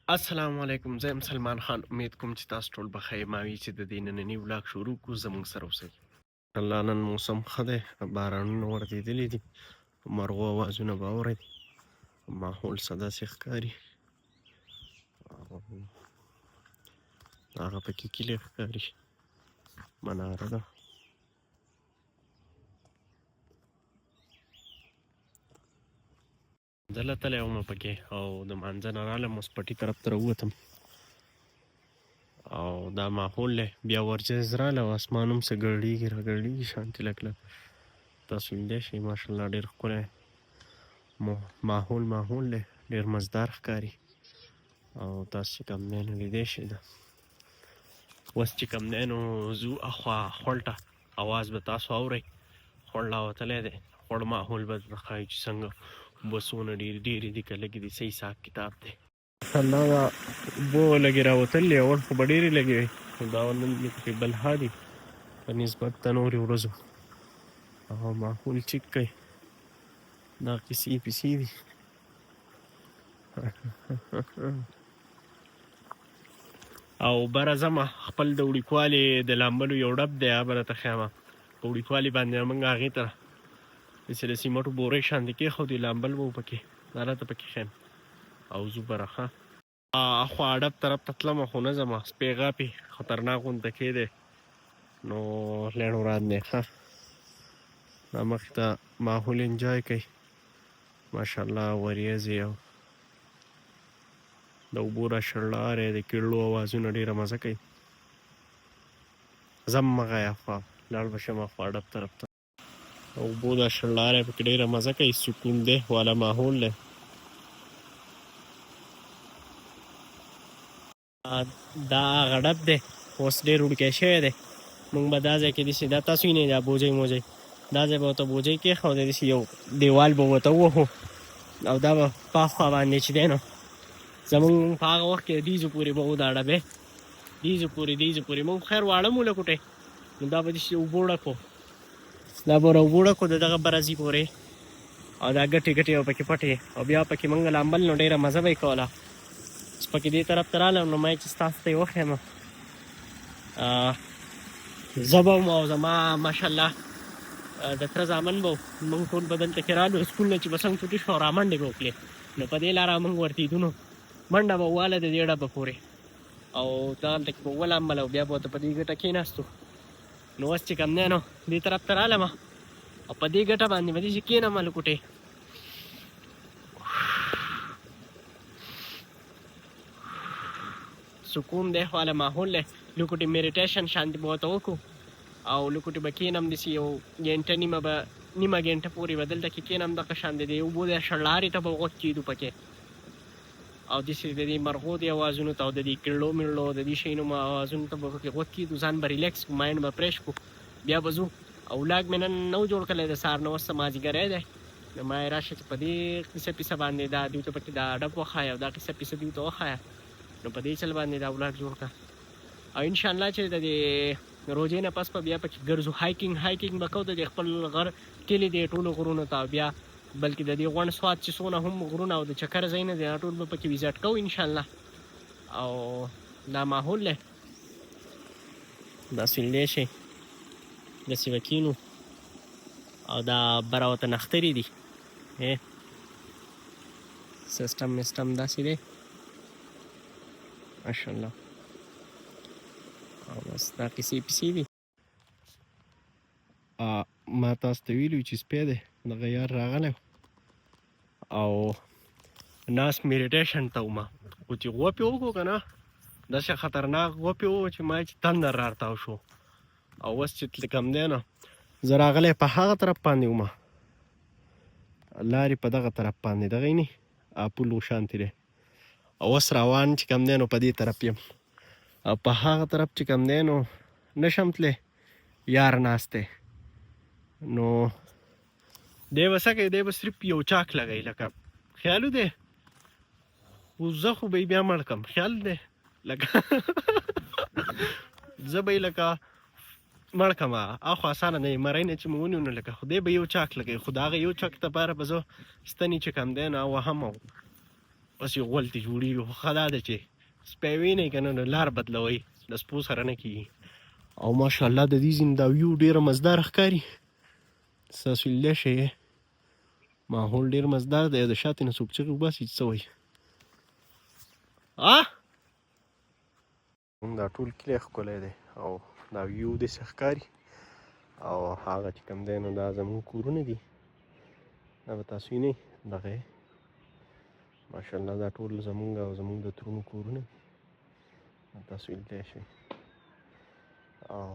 السلام علیکم، زه یم سلمان خان. امید کوم چې تاسو ټول بخیر ما وي چې د دې ننني ولاګ شروع کړو. زموږ سره اوسئ. الله نن موسم ښه دی، بارانونه ورېدلي دي، مرغو اوازونه به اورئ، ماحول څه داسې ښکاري، هغه پکې کلي ښکاري، مناره ده. زه لتلی وم پکې او د مانځه نه رالم، اوس پټي طرف ته راووتم او دا ماحول دی. بیا ورجز راله او اسمان هم څه ګرډېږي راګرډېږي شانتې لږ لږ. تاسو لیدلی شئ ماشاءالله ډېر ښکلی ماحول دی، ډېر مزدار ښکاري او تاسو چې کوم دی نو لیدی شئ. ده اوس چې کوم دی نو ځو اخوا خوړ ته، اواز به تاسو اورئ. خوړ راوتلی دی، خوړ ماحول به درته ښایي چې څنګه بسونه ډېرې دي که لږې دي، څه حساب کتاب دی. ماشاءالله دا اوبه لږې راوتلې، اول خو به ډېرې لږې وې، خو دا نن پکې بلها دي په نسبت د نورې ورځو او ماحول چک کوي. دا کیسې پیسې دي. او بره ځمه خپل د وړوکوالي د لامبلو یو ډب دی، هغه به راته ښیمه. په وړوکوالي باندې موږ هغې ته داسې د سیمټو بورۍ شانتې کېښودې، لامبل به و پکې، دا راته پکې ښیم او ځو بره. ښه اخوا اډب طرف ته تلمه خو نه ځمه، سپی غاپي خطرناک غونته کېدی نو لڼ وران دی. ښه دا مخې ته ماحول انجوی کوي ماشاءالله، وریځې او د اوبو را شړلارې د کیړلو اوازونه ډېره مزه کوي. ځم مغه خوا لاړ به شم اخوا اډب طرف ته. اوبو دا شړلارې پکې ډېره مزه کوي، سکون دی والا ماحول دی. دا هغه ډب دی، اوس ډېر وړوکی شوی دی. موږ به دا ځای کې داسې دا تاسو وینئ دا بوجۍ موجۍ، دا ځای به ورته بوجۍ کېښودی، داسې یو دیوال به ورته ووهو او دا به په خوا باندې چې دی نو زمونږ په هغه وخت کې دیزو پورې به و دا ډبې، دیزو پورې موږ خیر واړه مو لکوټی نو دا به داسې اوبو ډک و، دا به اوبو ډک و د دغه برزي پورې او دا ګټې او پکې پټې او بیا پکې موږ لامبل نو ډېره مزه به یې کوله. اوس پکې دې طرف ته رالم نو ما یې چې ستاسو ته یې وښیم. زه به وم او زما ماشاءالله د تره زامن به موږ ټول به دلته کې رالو، سکول نه چې به څنګ چوټي شو رامنډې به وکړې نو په دې لاره موږ ورتېدو نو منډه به وواله د دې ډبه پورې او دغلته کې به ولامبل او بیا به ورته په دې ګټه کېناستو. نو اوس چې کوم دی نو دې طرف ته رالمه او په دې ګټه باندې به داسې کېنم لکوټې سکون دی والا ماحول دی. لکوټې میډیټیشن شانتې به ورته وکړو او لکوټې به کېنم داسې یو ګنټه نیمه ګنټه پورې به دلته کې کېنم دغه شان د دې اوبو د شړلارې ته به غوږ کېدو پکې او داسې د دې مرغو د اوازونو ته او د دې کیړلو میړلو د دې شیانو اوازونو ته به پکې غوږ کېدو، ځان به ریلیکس کړو، مایند به فریش کړو، بیا به ځو. او ولاګ مې نن نه و جوړ کړی د سهار نه، اوس مازدیګری دی نو ما یې راشه چې په دې کیسه باندې دا دوی ته پکې دا ډب وښایه او دا کیسه دوی ته وښایه نو په دې چل باندې دا ولاګ جوړ کړه او انشاءالله چې د دې روژې نه پس به بیا پکې ګرځو، هایکینګ به کوو د دې خپل غر کلي دی ټولو غرونو ته، بیا بلکې د دې غونډ سوات چې څونه هم غرونه او د چکر ځایونه دي ټول به پکې ویزټ کوو انشاءالله. او دا ماحول دی داسې لیدی شئ، داسې به کینو او دا بره ورته نښترې دي، سیسټم داسې دی ماشاءالله. او بس دا کیسې پیسې دي. ما تاسو ته ویلي چې سپی دی دغه یار راغلی او ناست میډیټیشن ته ومه خو چې غوپې وکړو که نه داسې خطرناک غوپې وو چې ما چې تندر راتاو شو او اوس چې کوم دی نو زه راغلی په هغه طرف باندې ومه، لارې په دغه طرف باندې دغه یې پل شانتې دی او اوس روان چې کوم دی نو په دې طرف یم او په هغه طرف چې کوم دی نو نشم تللی، یار ناست دی نو دی به څه کوي، دی به صرف یو چاک لګوي لکه خیال دی خو زه خو به یې بیا مړ کړم، خیال دی لکه زه به یې لکه مړ کړم، اخو اسانه نه مرۍ نه چې مې ونیو نو لکه خو دی به یو چاک لګوي خو د هغه یو چاک دپاره به زه ستنې چې کوم دی نو وهم بس یو غول ته جوړېږي خو ښه دا ده چې سپی وینئ که نه نو لار بدلوئ د سپو سره نه کېږي او ماشاءالله د دې ځینې دا ویو ډېره مزدار ښکاري ستاسو لیدلی شئ ماحول ډېر مزدار دی د شاتې نه څوک چغې وباسي چې څه وایي دا ټول کلی ښکلی دی او دا ویو داسې ښکاري او هغه چې کوم دی نو دا زموږ کورونه دي دا به تاسو وینئ دغه یې ماشاءالله دا ټول زموږ او زموږ د ترونو کورونه دي تاسو لیدلی شئ او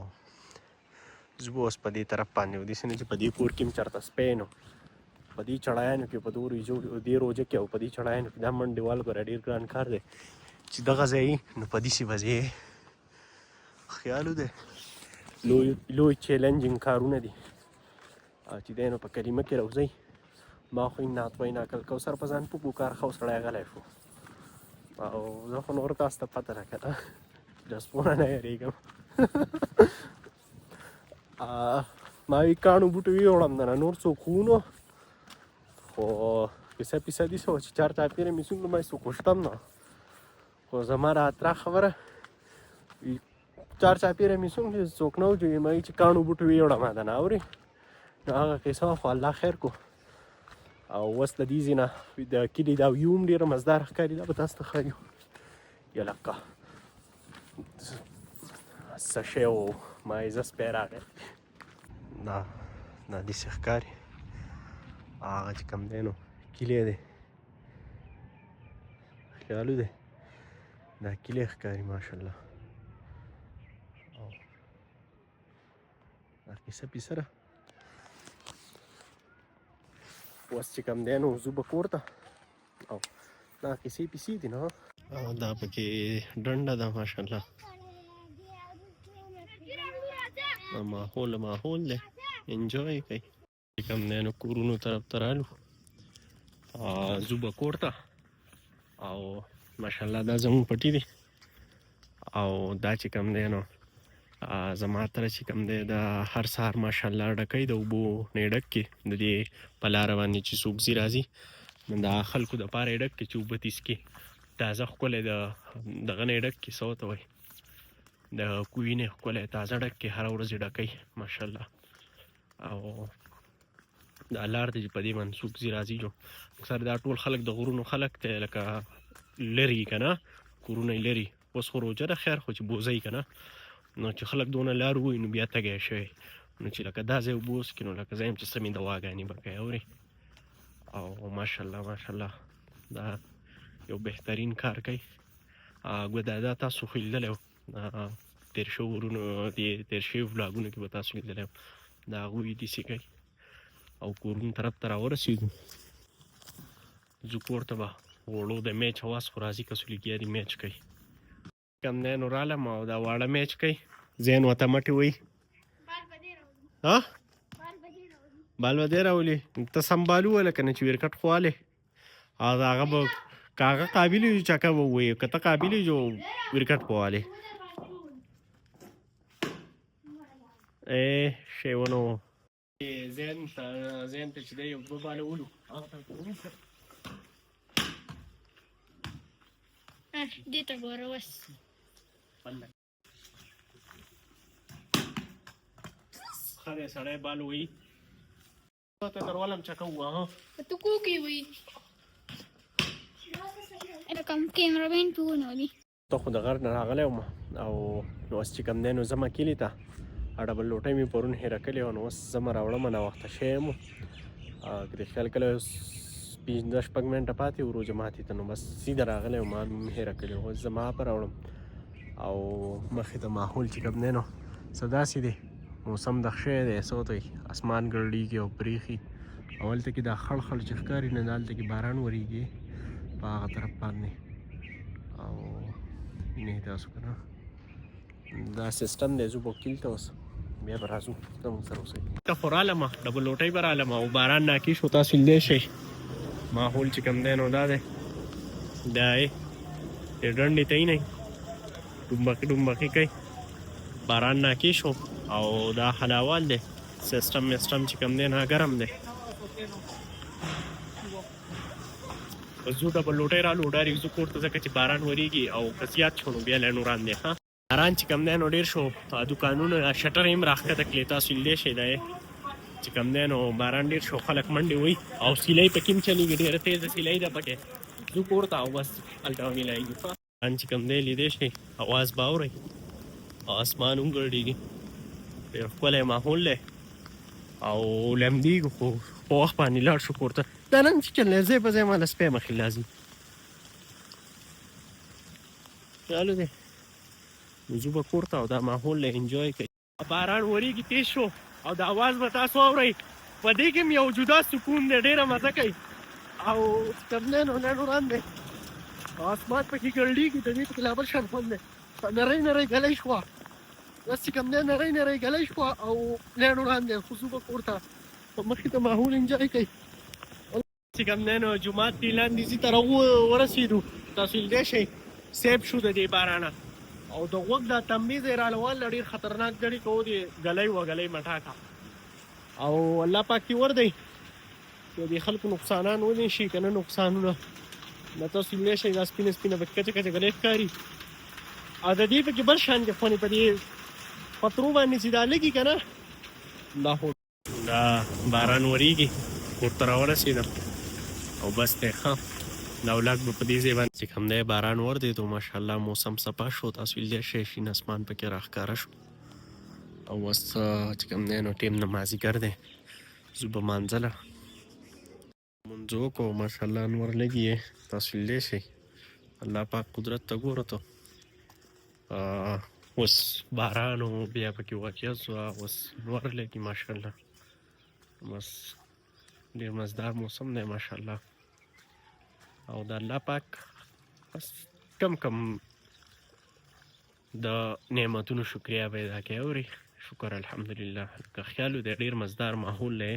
زه به اوس په دې طرف باندې داسې نه چې په دې کور کې هم چېرته سپی نو په دې چړیانو کې په دې روژه کې او په دې چړیانو کې دا منډېوال ګوره ډېر ګران کار دی چې دغه ځای نو په داسې به ځې خیال دی لوی چیلنجینګ کارونه دي چې دی نو په کلمه کې راوځئ ما خو این نعت وینا کل کوثر په ځان پوکو کار ښه سړی غلی شو او زه خو نور تاسو ته پته ده که نه د سپونه نه یېرېږم ما وی کاڼو بوټو ویوړم نه نور څوک وونو خو کیسه پیسه داسې وه چې چار چاپېره مې څومره ما څوک وشتم نه خو زما راتله خبره چار چاپېره مې څومره څوک نه و چې ما وی چې کاڼو بوټو ویوړم ده نه اورې نو هغه کیسه وه خو الله خیر کو او اوس د دې ځای نه د کلي دا ویو هم ډېره مزدار ښکاري دا به تاسو ته ښایو یلکه څه شی و مایزه سپی راغی دا داسې ښکاري هغه چې کوم دی نو کلی دی خیالو دی دا کلی ښکاري ماشاءالله او دا کیسه پیسه ده اوس چې کوم دی نو ځو به کور ته او دا کیسې پیسې دي نه دا پکې ډنډه ده ماشاءالله ماحول دی انجوی کوي چې کوم دی نو کورونو طرف ته رالو ځو به کور ته او ماشاءالله دا زموږ پټي دی او دا چې کوم دی نو زما تره چې کوم دی دا هر سهار ماشاءالله ډکی د اوبو نه یې ډک کړي د دې په لاره باندې چې څوک ځي راځي دا خلکو دپاره یې ډک کړي چې اوبه تیز کړي تازه ښکلی د دغه نه یې ډک کړي څه ورته وایي د کوهي نه یې ښکلی تازه ډک کړي هره ورځ یې ډکوي ماشاءالله او دا لار دی چې په دې باندې څوک ځي راځي جو اکثر دا ټول خلک د غرونو خلک دی لکه لرې که نه کورونه یې لرې اوس خو روژه ده خیر خو چې بوځئ که نه نو چې خلک دونه لار ووایي نو بیا تږی شوی نو چې لکه دا ځای اوبه وڅکي نو لکه زه یم چې سمې دواګانې به کوې اورې او ماشاءالله دا یو بهترین کار کوي ګودا تاسو خو لیدلی و تېر شویو ولاګونو کې به تاسو لیدلی و د هغوی داسې کوي او کورونو طرف ته راورسېږو زه کور ته به وړو د میچ اواز خو راځي که څو لګیا دي میچ کوي کم دی نو رالم او دا واړه میچ کوي ذهن ورته مټې وایي بال به دی راولي ته سمبالو وله که نه چې ویرکټ خو والې او د هغه به که هغه قابل وي چکه به ووایي که ته قابل یې جو ویرکټ به والې شی ونه و ذهن ته چې دی یو دوه باله ولو دې ته ګوره اوس ښه دی سړی بال وهي ته درولم چکه ووهه ته کوکې وي کوم کیمرامین پې ونیولي ته خو د غر نه راغلی وم او نو اوس چې کوم دی نو ځمه کلي ته ډبل لوټۍ مې پرون هېره کړې وه نو اوس ځمه راوړمه ناوخته شوی یم که د خیال کله 15-16 منټه پاتې وو روژه ماتې ته نو بس سیده راغلی وم ما مې هېره کړې وه اوس زما په راوړم او مخې ته ماحول چې کوم دی نو څه داسې دی موسم دغ شوی دی څه ورته وایي اسمان ګړډېږي او پرېښي او هلته کې دا خړ خړ چې ښکاري نه هلته کې باران ورېږي په هغه طرف باندې او وینئ تاسو که نه دا سیسټم دی زه به کلي ته اوس بیا به راځو ته مونږ سره اوسئ ته خو رالمه ډبل لوټۍ به رالمه او باران ناکې شو تاسو لیدلی شئ ماحول چې کوم دی نو دا دی دا یې ډنډې ته یې ډومبقي کوي باران ناکې شو او دا حلاوال دی سیسټم چې کوم دی نه ګرم دی زه ډبل لوټۍ را لوډاري زه کور ته ځکه چې باران ورېږي او که زیات شو نو بیا لنډ وران دی ښه باران چې کوم دی نو ډېر شو دوکانونه شټر یې هم راښکته کړې تاسو لیدلی شئ دی چې کوم دی نو باران ډېر شو خلک منډې وهي او سیلۍ پکې هم چلېږي ډېره تیزه سیلۍ ده پکې ځو کور ته او بس هلته ومیلایږي باران چې کوم دی لیدی شئ اواز به اورئ او اسمان هم ګرډېږي ډېر ښکلی ماحول دی او لمدېږو خو په وخت باندې لاړ شو کور ته دا نن چې چل دی ځای په ځای ماله سپی مخې لازم چالو دی نو ځو به کور ته او دا ماحول له انجوی کوي باران ورېږي تیز شو او د اواز به تاسو اورئ په دې کې هم یو جدا سکون دی ډېره مزه کوي او کوم دی نو لنډ وران دی او اسمان پکې ګرډېږي د دې پکې لا بل شان خوند دی نری نری ګلی شوه بس چې کوم دی نری نری ګلی شوه او لنډ وران دی خو ځو به کور ته په مخکې ته ماحول انجوی کوي چې کوم دی نو جومات دې لاندې ځي ته ورسېدو تاسو لیدی شئ سیب شو د دې بارانه او د غوږ دا تنبیه ځای رالواله ډېر خطرناک ګڼي که ودې ګلی وه ګلی مټاکه او الله پاک دې ور دی چې د خلکو نقصانان ونې شي که نه نقصانونه نو تاسو لیدلی شئ دا سپینه سپینه پکې کچه کچه ګلی ښکاري او د دې پکې بل شان دي خونې په دې پترو باندې چې دا لګي که نه دا خو دا باران ورېږي کور ته راورسېدم او بس دی ښه دا ولاګ به په دې ځای باندې چې کوم دی باران وردېدو ماشاءالله موسم صفا شو تاسو لیدلی شئ شین اسمان پکې راښکاره شو او اوس چې کوم دی نو ټیم د مازدیګر دی زو به مانځه له لمونځ وکړو ماشاءالله انور لګي یې تاسو لیدلی شئ الله پاک قدرت ته ګوره ته اوس باران و بیا پکې واقعیت شوه اوس نور لګي ماشاءالله بس ډېر مزدار موسم دی ماشاءالله او د الله پاک بس کم کم د نعمتونو شکریا به ادا کوي اوري شکر الحمدلله که خیال و د ډېر مزدار ماحول دی